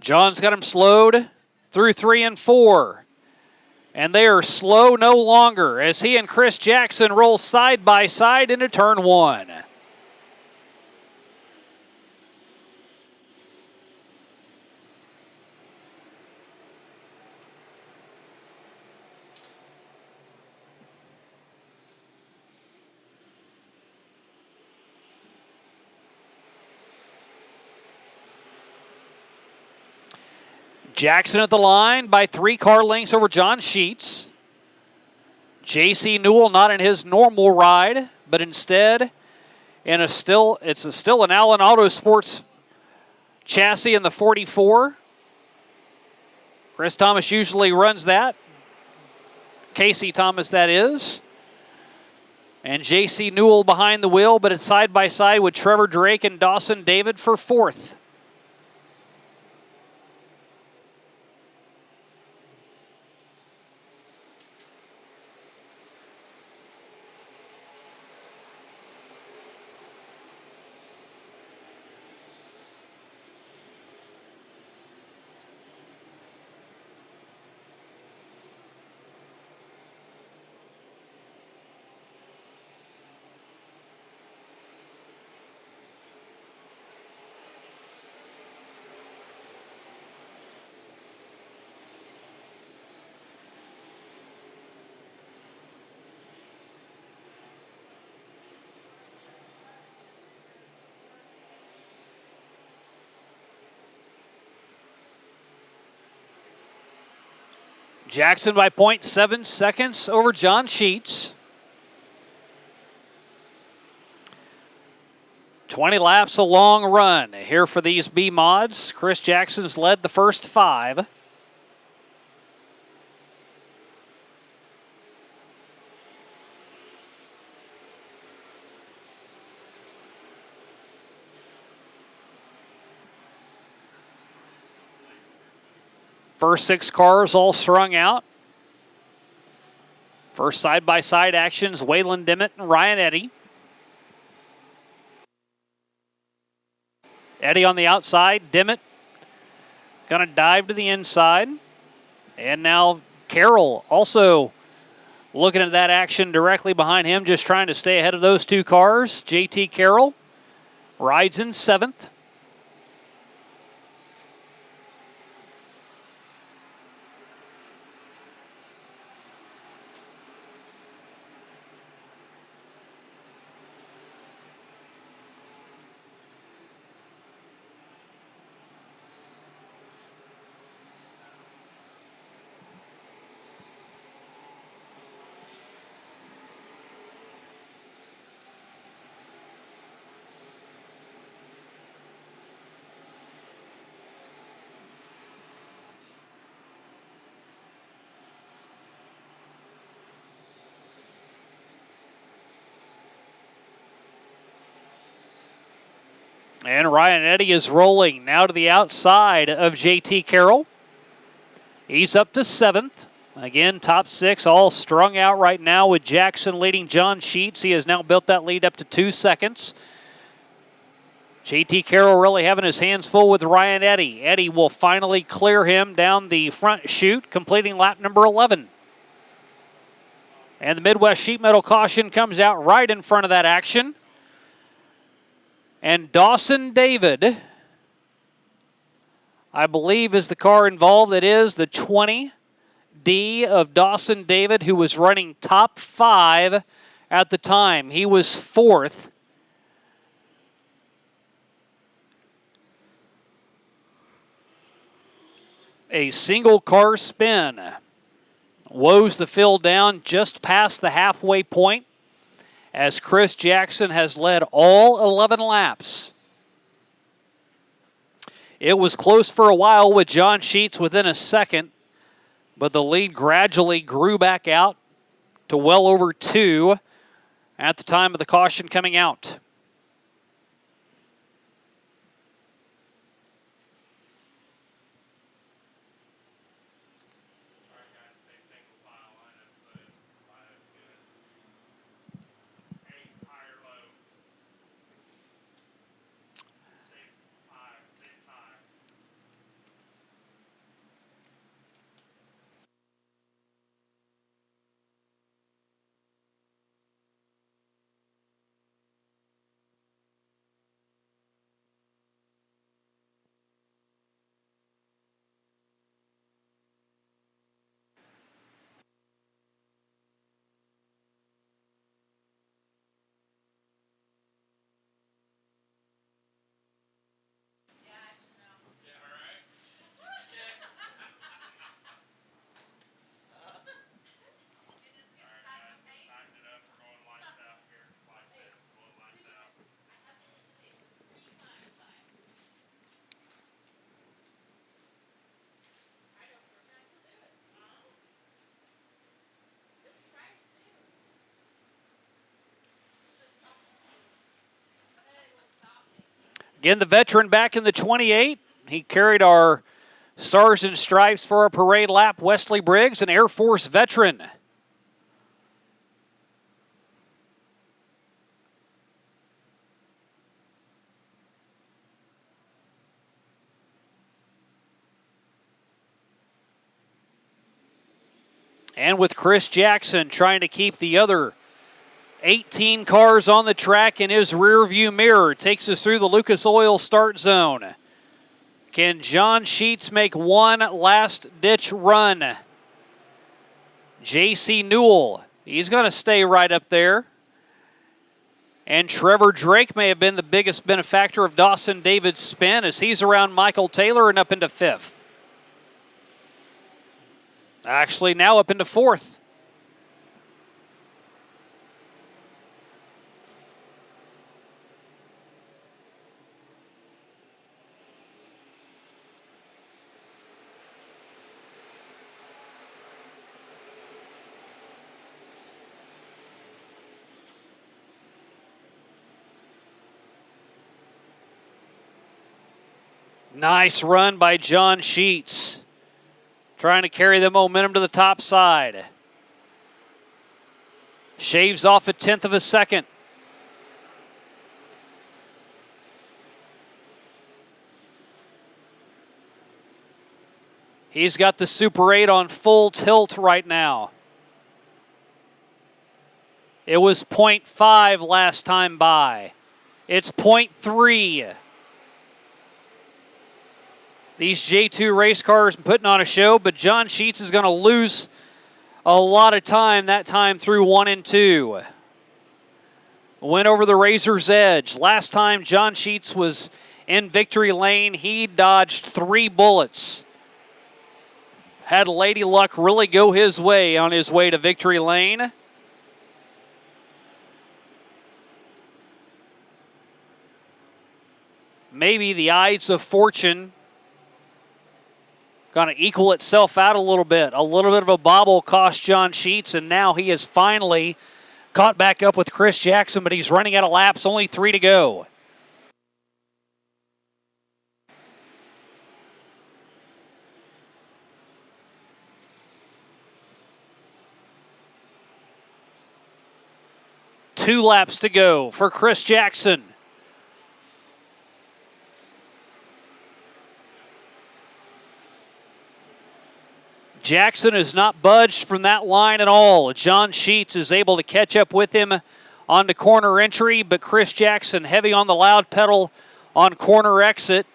John's got him slowed through 3 and 4. And they are slow no longer as he and Chris Jackson roll side by side into turn 1. Jackson at the line by 3 car lengths over John Sheets. J.C. Newell not in his normal ride, but instead it's still an Allen Autosports chassis in the 44. Chris Thomas usually runs that. Casey Thomas, that is. And J.C. Newell behind the wheel, but it's side by side with Trevor Drake and Dawson David for 4th. Jackson by 0.7 seconds over John Sheets. 20 laps, a long run here for these B mods. Chris Jackson's led the first 5. First 6 cars all strung out. First side-by-side actions, Waylon Dimmitt and Ryan Eddy. Eddy on the outside, Dimmitt gonna dive to the inside. And now Carroll also looking at that action directly behind him, just trying to stay ahead of those 2 cars. JT Carroll rides in 7th. And Ryan Eddy is rolling now to the outside of JT Carroll. He's up to 7th. Again, top 6 all strung out right now with Jackson leading John Sheets. He has now built that lead up to 2 seconds. JT Carroll really having his hands full with Ryan Eddy. Eddy will finally clear him down the front chute, completing lap number 11. And the Midwest Sheet Metal caution comes out right in front of that action. And Dawson David, I believe, is the car involved. It is the 20D of Dawson David, who was running top 5 at the time. He was 4th. A single car spin woes the fill down just past the halfway point, as Chris Jackson has led all 11 laps. It was close for a while with John Sheets within a second, but the lead gradually grew back out to well over 2 at the time of the caution coming out. Again, the veteran back in the 28. He carried our Stars and Stripes for our parade lap. Wesley Briggs, an Air Force veteran. And with Chris Jackson trying to keep the other 18 cars on the track in his rear view mirror, takes us through the Lucas Oil start zone. Can John Sheets make one last ditch run? J.C. Newell, he's going to stay right up there. And Trevor Drake may have been the biggest benefactor of Dawson David's spin as he's around Michael Taylor and up into 5th. Actually, now up into 4th. Nice run by John Sheets. Trying to carry the momentum to the top side. Shaves off 1/10 of a second. He's got the Super 8 on full tilt right now. It was 0.5 last time by. It's 0.3. These J2 race cars putting on a show, but John Sheets is going to lose a lot of time that time through 1 and 2. Went over the razor's edge. Last time John Sheets was in victory lane, he dodged 3 bullets. Had Lady Luck really go his way on his way to victory lane. Maybe the Ides of Fortune going to equal itself out a little bit. A little bit of a bobble cost John Sheets, and now he is finally caught back up with Chris Jackson, but he's running out of laps, only 3 to go. Two laps to go for Chris Jackson. Jackson has not budged from that line at all. John Sheets is able to catch up with him on the corner entry, but Chris Jackson heavy on the loud pedal on corner exit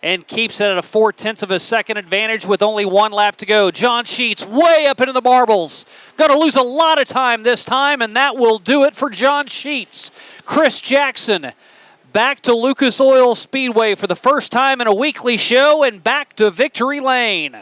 and keeps it at a 0.4 of a second advantage with only 1 lap to go. John Sheets way up into the marbles. Going to lose a lot of time this time, and that will do it for John Sheets. Chris Jackson back to Lucas Oil Speedway for the first time in a weekly show and back to victory lane.